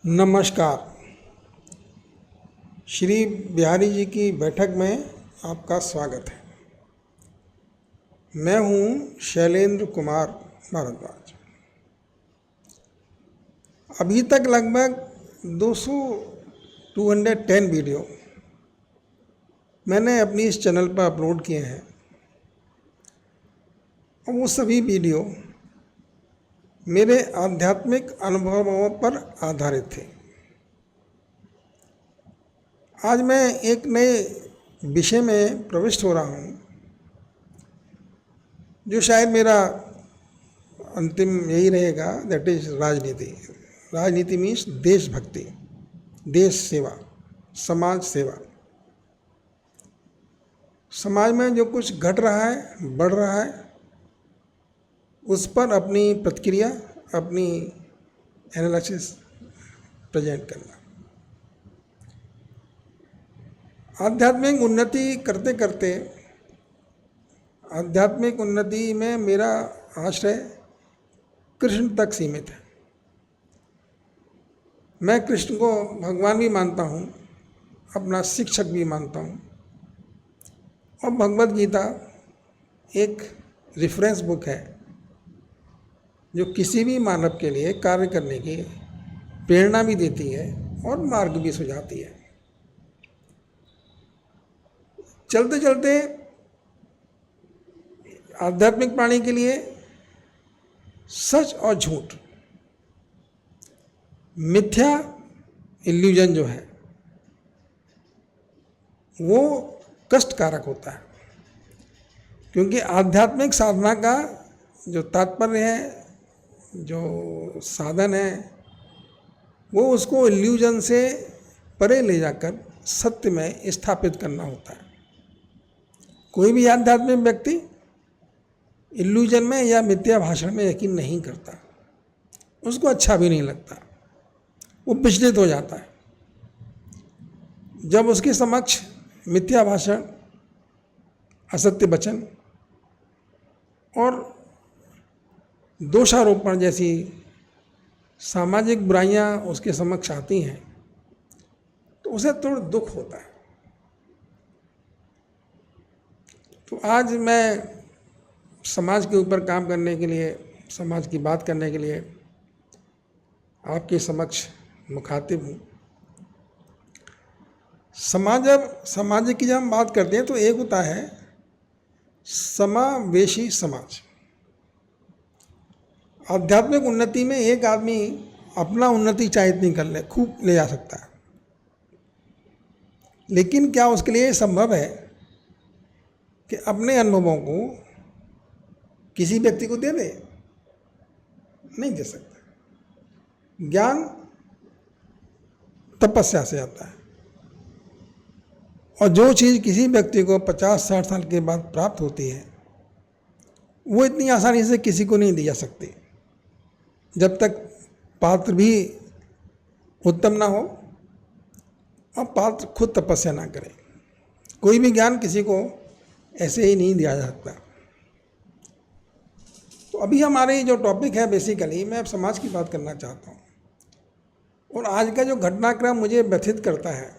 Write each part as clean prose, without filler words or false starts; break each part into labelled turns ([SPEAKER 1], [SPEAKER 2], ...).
[SPEAKER 1] नमस्कार। श्री बिहारी जी की बैठक में आपका स्वागत है। मैं हूँ शैलेंद्र कुमार भारद्वाज। अभी तक लगभग 210 वीडियो मैंने अपनी इस चैनल पर अपलोड किए हैं और वो सभी वीडियो मेरे आध्यात्मिक अनुभवों पर आधारित थे। आज मैं एक नए विषय में प्रविष्ट हो रहा हूँ जो शायद मेरा अंतिम यही रहेगा, दैट इज राजनीति। राजनीति मीन्स देशभक्ति, देश सेवा, समाज सेवा। समाज में जो कुछ घट रहा है, बढ़ रहा है, उस पर अपनी प्रतिक्रिया, अपनी एनालिसिस प्रेजेंट करना। आध्यात्मिक उन्नति करते करते आध्यात्मिक उन्नति में मेरा आश्रय कृष्ण तक सीमित है। मैं कृष्ण को भगवान भी मानता हूँ, अपना शिक्षक भी मानता हूँ, और भगवद गीता एक रेफरेंस बुक है जो किसी भी मानव के लिए कार्य करने की प्रेरणा भी देती है और मार्ग भी सुझाती है। चलते चलते आध्यात्मिक प्राणी के लिए सच और झूठ, मिथ्या इल्यूजन जो है वो कष्टकारक होता है, क्योंकि आध्यात्मिक साधना का जो तात्पर्य है, जो साधन है, वो उसको इल्यूजन से परे ले जाकर सत्य में स्थापित करना होता है। कोई भी आध्यात्मिक व्यक्ति इल्यूजन में या मिथ्या भाषण में यकीन नहीं करता, उसको अच्छा भी नहीं लगता, वो विचलित हो जाता है। जब उसके समक्ष मिथ्या भाषण, असत्य वचन और दोषारोपण जैसी सामाजिक बुराइयां उसके समक्ष आती हैं तो उसे थोड़ा दुख होता है। तो आज मैं समाज के ऊपर काम करने के लिए, समाज की बात करने के लिए आपके समक्ष मुखातिब हूँ। समाज की जब हम बात करते हैं तो एक होता है समावेशी समाज। आध्यात्मिक उन्नति में एक आदमी अपना उन्नति चाहे इतनी कर ले, खूब ले जा सकता है, लेकिन क्या उसके लिए संभव है कि अपने अनुभवों को किसी व्यक्ति को दे दे? नहीं दे सकता। ज्ञान तपस्या से आता है, और जो चीज़ किसी व्यक्ति को 50-60 साल के बाद प्राप्त होती है वो इतनी आसानी से किसी को नहीं दी जा सकती, जब तक पात्र भी उत्तम ना हो और पात्र खुद तपस्या ना करे। कोई भी ज्ञान किसी को ऐसे ही नहीं दिया जा सकता। तो अभी हमारे जो टॉपिक है, बेसिकली मैं अब समाज की बात करना चाहता हूँ। और आज का जो घटनाक्रम मुझे व्यथित करता है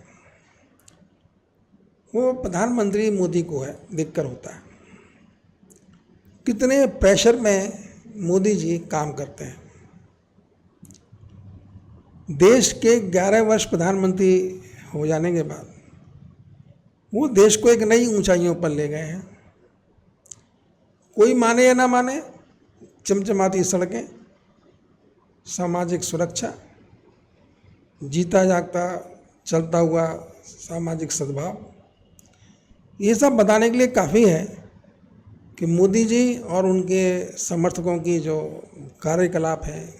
[SPEAKER 1] वो प्रधानमंत्री मोदी को है देखकर होता है। कितने प्रेशर में मोदी जी काम करते हैं। देश के 11 वर्ष प्रधानमंत्री हो जाने के बाद वो देश को एक नई ऊंचाइयों पर ले गए हैं। कोई माने या ना माने, चमचमाती सड़कें, सामाजिक सुरक्षा, जीता जागता चलता हुआ सामाजिक सद्भाव, ये सब बताने के लिए काफ़ी है कि मोदी जी और उनके समर्थकों की जो कार्यकलाप है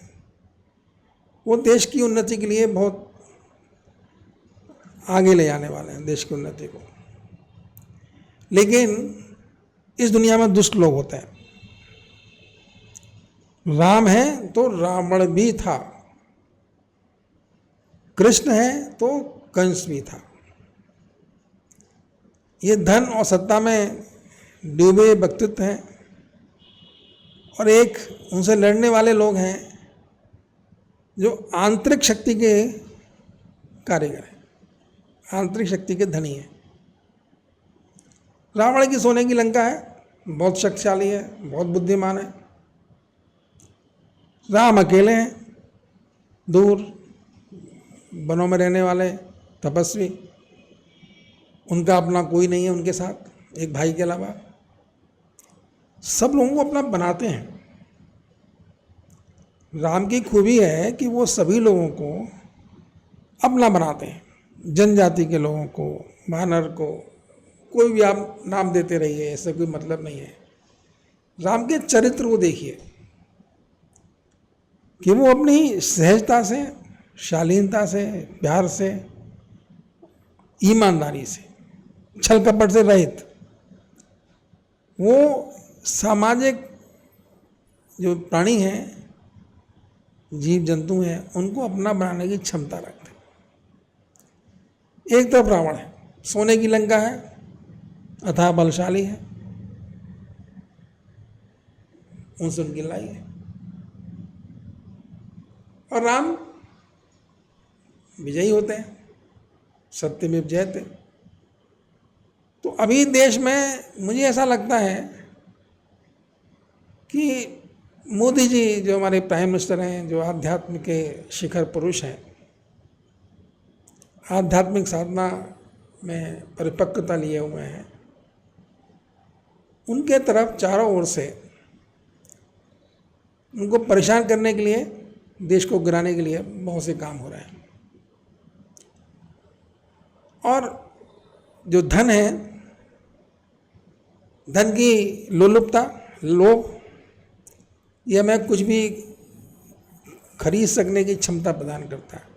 [SPEAKER 1] वो देश की उन्नति के लिए बहुत आगे ले जाने वाले हैं, देश की उन्नति को। लेकिन इस दुनिया में दुष्ट लोग होते हैं। राम है तो रावण भी था, कृष्ण है तो कंस भी था। ये धन और सत्ता में डूबे व्यक्तित्व हैं, और एक उनसे लड़ने वाले लोग हैं जो आंतरिक शक्ति के कारीगर हैं, आंतरिक शक्ति के धनी हैं। रावण की सोने की लंका है, बहुत शक्तिशाली है, बहुत बुद्धिमान है। राम अकेले हैं, दूर वनों में रहने वाले तपस्वी, उनका अपना कोई नहीं है उनके साथ, एक भाई के अलावा। सब लोगों को अपना बनाते हैं। राम की खूबी है कि वो सभी लोगों को अपना बनाते हैं, जनजाति के लोगों को, वानर को, कोई भी आप नाम देते रहिए, ऐसा कोई मतलब नहीं है। राम के चरित्र को देखिए कि वो अपनी सहजता से, शालीनता से, प्यार से, ईमानदारी से, छल कपट से रहित, वो सामाजिक जो प्राणी हैं, जीव जंतु हैं, उनको अपना बनाने की क्षमता रखते हैं। एक तरफ रावण है, सोने की लंका है, अथाह बलशाली है, उनसे उनकी लड़ाई है। और राम विजयी होते हैं, सत्यमेव जयते। तो अभी देश में मुझे ऐसा लगता है कि मोदी जी जो हमारे प्राइम मिनिस्टर हैं, जो आध्यात्म के शिखर पुरुष हैं, आध्यात्मिक साधना में परिपक्वता लिए हुए हैं, उनके तरफ चारों ओर से उनको परेशान करने के लिए, देश को गिराने के लिए बहुत से काम हो रहे हैं। और जो धन है, धन की लोलुपता, लोभ, यह हमें कुछ भी खरीद सकने की क्षमता प्रदान करता है।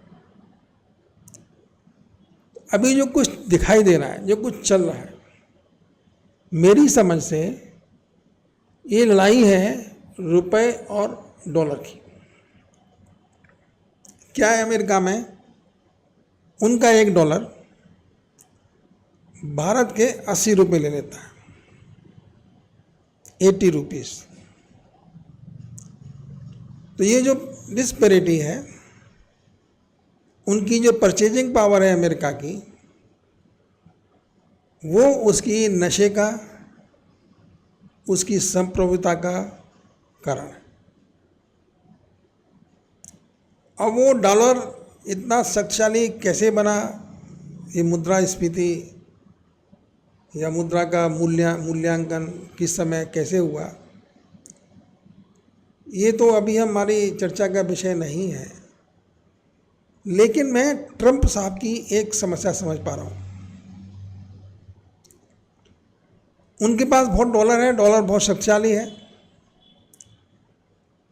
[SPEAKER 1] अभी जो कुछ दिखाई दे रहा है, जो कुछ चल रहा है, मेरी समझ से ये लड़ाई है रुपए और डॉलर की। क्या है अमेरिका में, उनका $1 भारत के 80 रुपये ले लेता है, 80 रुपीज़। तो ये जो डिस्पैरिटी है, उनकी जो परचेजिंग पावर है अमेरिका की, वो उसकी नशे का, उसकी संप्रभुता का कारण है। अब वो डॉलर इतना शक्तिशाली कैसे बना, ये मुद्रास्फीति या मुद्रा का मूल्यांकन किस समय कैसे हुआ, ये तो अभी हमारी चर्चा का विषय नहीं है। लेकिन मैं ट्रंप साहब की एक समस्या समझ पा रहा हूँ। उनके पास बहुत डॉलर है, डॉलर बहुत शक्तिशाली है।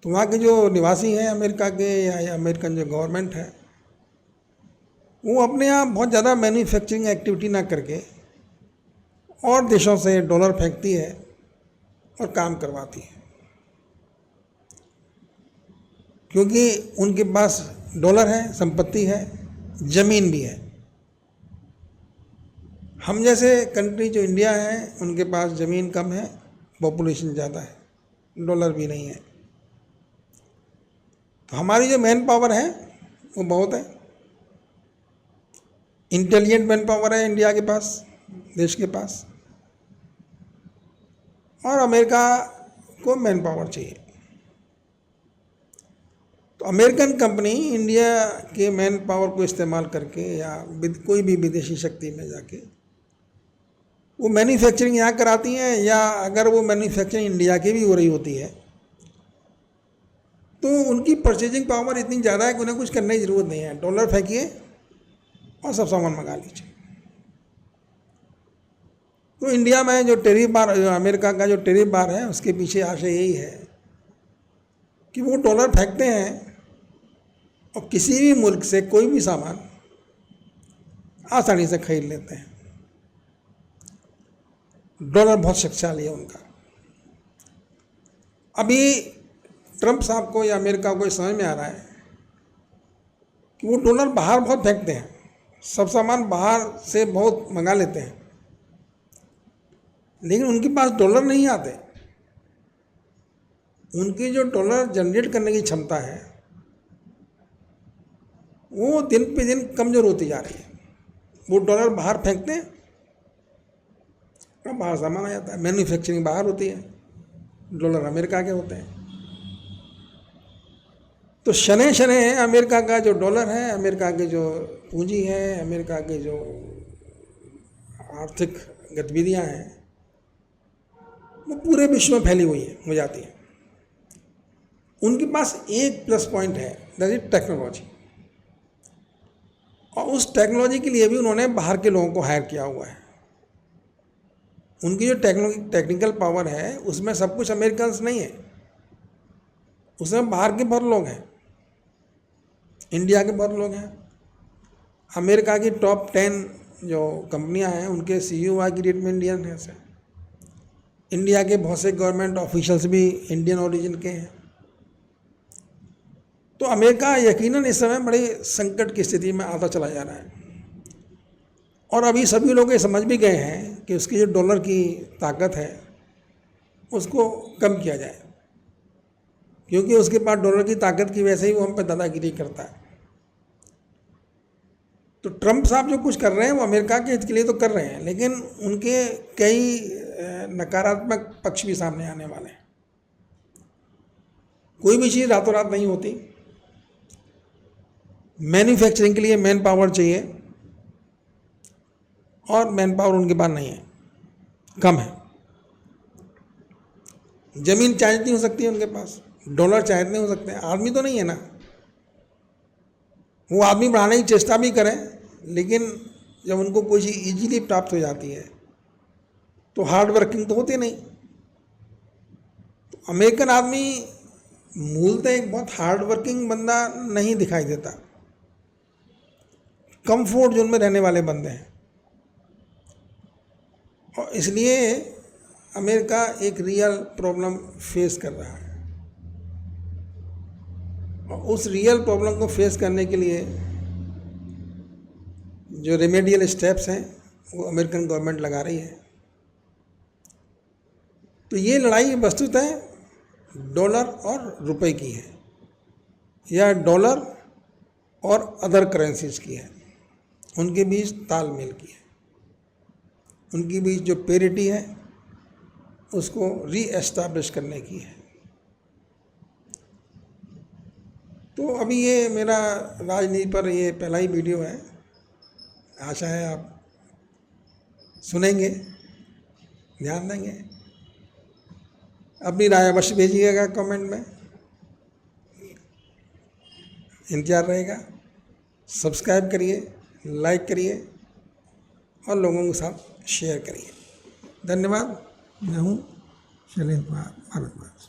[SPEAKER 1] तो वहाँ के जो निवासी हैं अमेरिका के, या अमेरिकन जो गवर्नमेंट है, वो अपने यहाँ बहुत ज़्यादा मैन्युफैक्चरिंग एक्टिविटी ना करके और देशों से डॉलर फेंकती है और काम करवाती है, क्योंकि उनके पास डॉलर है, संपत्ति है, ज़मीन भी है। हम जैसे कंट्री जो इंडिया है, उनके पास ज़मीन कम है, पॉपुलेशन ज़्यादा है, डॉलर भी नहीं है। तो हमारी जो मैन पावर है वो बहुत है, इंटेलिजेंट मैन पावर है इंडिया के पास, देश के पास। और अमेरिका को मैन पावर चाहिए। तो अमेरिकन कंपनी इंडिया के मैन पावर को इस्तेमाल करके या कोई भी विदेशी शक्ति में जाके वो मैन्युफैक्चरिंग यहाँ कराती हैं, या अगर वो मैन्युफैक्चरिंग इंडिया की भी हो रही होती है तो उनकी परचेजिंग पावर इतनी ज़्यादा है कि उन्हें कुछ करने की ज़रूरत नहीं है। डॉलर फेंकिए और सब सामान मंगा लीजिए। तो इंडिया में जो टेरिफ बार, जो अमेरिका का जो टेरिफ बार है, उसके पीछे आशय यही है कि वो डॉलर फेंकते हैं और किसी भी मुल्क से कोई भी सामान आसानी से खरीद लेते हैं। डॉलर बहुत शक्तिशाली है उनका। अभी ट्रंप साहब को या अमेरिका को समझ में आ रहा है कि वो डॉलर बाहर बहुत फेंकते हैं, सब सामान बाहर से बहुत मंगा लेते हैं, लेकिन उनके पास डॉलर नहीं आते। उनकी जो डॉलर जनरेट करने की क्षमता है वो दिन पे दिन कमज़ोर होती जा रही है। वो डॉलर बाहर फेंकते हैं और बाहर सामान आ जाता है, मैन्युफैक्चरिंग बाहर होती है, डॉलर अमेरिका के होते हैं। तो शनै शनै अमेरिका का जो डॉलर है, अमेरिका की जो पूंजी है, अमेरिका की जो आर्थिक गतिविधियां हैं, वो पूरे विश्व में फैली हुई हो जाती है। उनके पास एक प्लस पॉइंट है, दैट इज टेक्नोलॉजी। और उस टेक्नोलॉजी के लिए भी उन्होंने बाहर के लोगों को हायर किया हुआ है। उनकी जो टेक्निकल पावर है उसमें सब कुछ अमेरिकन्स नहीं है, उसमें बाहर के बहुत लोग हैं, इंडिया के बहुत लोग हैं। अमेरिका की टॉप 10 जो कंपनियां हैं उनके CEO आज की डेट में इंडियन हैं से। इंडिया के बहुत से गवर्नमेंट ऑफिशियल्स भी इंडियन ओरिजिन के हैं। तो अमेरिका यकीनन इस समय बड़े संकट की स्थिति में आता चला जा रहा है। और अभी सभी लोग ये समझ भी गए हैं कि उसकी जो डॉलर की ताकत है उसको कम किया जाए, क्योंकि उसके पास डॉलर की ताकत की वजह से ही वो हम पे दादागिरी करता है। तो ट्रंप साहब जो कुछ कर रहे हैं वो अमेरिका के हित के लिए तो कर रहे हैं, लेकिन उनके कई नकारात्मक पक्ष भी सामने आने वाले हैं। कोई भी चीज़ रातों रात नहीं होती। मैन्युफैक्चरिंग के लिए मैन पावर चाहिए और मैन पावर उनके पास नहीं है, कम है। जमीन चाहे नहीं हो सकती है उनके पास, डॉलर चाहे नहीं हो सकते, आदमी तो नहीं है ना। वो आदमी बढ़ाने की चेष्टा भी करें, लेकिन जब उनको कोई चीज़ ईजीली प्राप्त हो जाती है तो हार्ड वर्किंग तो होती नहीं। तो अमेरिकन आदमी मूलतः एक बहुत हार्ड वर्किंग बंदा नहीं दिखाई देता, कंफर्ट जोन में रहने वाले बंदे हैं। और इसलिए अमेरिका एक रियल प्रॉब्लम फेस कर रहा है। और उस रियल प्रॉब्लम को फेस करने के लिए जो रेमेडियल स्टेप्स हैं वो अमेरिकन गवर्नमेंट लगा रही है। तो ये लड़ाई वस्तुतः डॉलर और रुपए की है, या डॉलर और अदर करेंसीज की है। उनके बीच तालमेल की है, उनके बीच जो पेरिटी है उसको रीएस्टैब्लिश करने की है। तो अभी ये मेरा राजनीति पर ये पहला ही वीडियो है। आशा है आप सुनेंगे, ध्यान देंगे, अपनी राय अवश्य भेजिएगा कमेंट में, इंतजार रहेगा। सब्सक्राइब करिए, लाइक करिए और लोगों के साथ शेयर करिए। धन्यवाद। मैं हूँ शैलेंद्र कुमार भारद्वाज।